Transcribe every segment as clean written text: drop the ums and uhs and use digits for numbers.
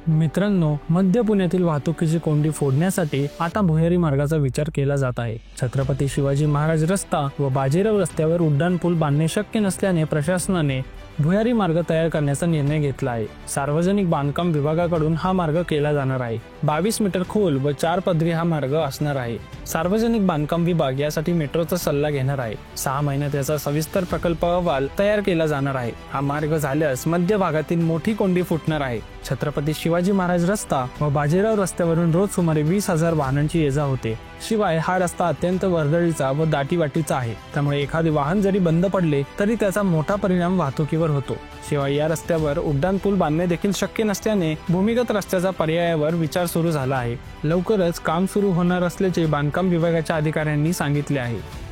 मित्रांनो, मध्य पुण्यातील वाहतुकीची कोंडी फोडण्यासाठी आता भुयारी मार्गाचा विचार केला जात आहे। छत्रपती शिवाजी महाराज रस्ता व बाजीराव रस्त्यावर उड्डाणपूल बांधणे शक्य नसल्याने प्रशासनाने भुयारी मार्ग तयार करण्याचा निर्णय घेतला आहे। सार्वजनिक बांधकाम विभागाकडून हा मार्ग केला जाणार आहे। 22 मीटर खोल व 4 पदरी हा मार्ग असणार आहे। सार्वजनिक बांधकाम विभाग यासाठी मेट्रोचा सल्ला घेणार आहे। 6 महिन्यात याचा सविस्तर प्रकल्प अहवाल तयार केला जाणार आहे। हा मार्ग झाल्यास मध्य भागातील मोठी कोंडी फुटणार आहे। छत्रपती शिवाजी महाराज रस्ता व बाजीराव रस्त्यावरून रोज सुमारे 20,000 वाहनांची ये-जा होते। शिवाय हा रस्ता अत्यंत वर्दळीचा व दाटीवाटीचा आहे, त्यामुळे एखादे वाहन जरी बंद पडले तरी त्याचा मोठा परिणाम वाहतुकीवर होतो। शिवाय या रस्त्यावर उड्डाणपूल बांधणे देखील शक्य नसल्याने भूमिगत रस्त्याचा पर्यायावर विचार सुरू झाला आहे। लवकरच काम सुरू होणार असल्याचे बांधकाम विभागाच्या अधिकाऱ्यांनी सांगितले आहे।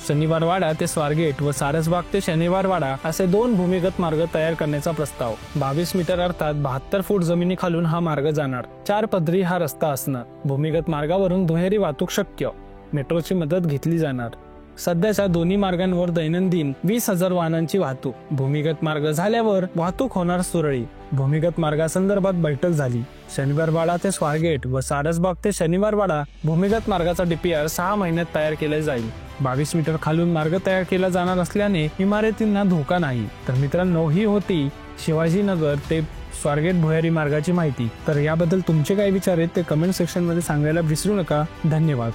शनिवारवाडा ते स्वारगेट व सारसबाग ते शनिवारवाडा असे 2 भूमिगत मार्ग तयार करण्याचा प्रस्ताव। 22 मीटर अर्थात 72 फूट जमिनीखालून हा मार्ग जाणार। 4 पदरी हा रस्ता असणार। भूमिगत मार्गावरून दुहेरी वाहतूक शक्य। मेट्रोची मदत घेतली जाणार। सध्याच्या दोन्ही मार्गांवर दैनंदिन 20,000 वाहनांची वाहतूक। भूमिगत मार्ग झाल्यावर वाहतूक होणार सुरळीत। भूमिगत मार्गासंदर्भात बैठक झाली। शनिवारवाडा ते स्वारगेट व सारसबाग ते शनिवारवाडा भूमिगत मार्गाचा DPR 6 महिन्यात तयार केला जाईल। 22 मीटर खालून मार्ग तयार केला जाणार असल्याने इमारतींना धोका नाही। तर मित्रांनो, ही होती शिवाजीनगर ते स्वारगेट भुयारी मार्गाची माहिती। तर याबद्दल तुमचे काय विचार आहेत ते कमेंट सेक्शन मध्ये सांगायला विसरू नका। धन्यवाद।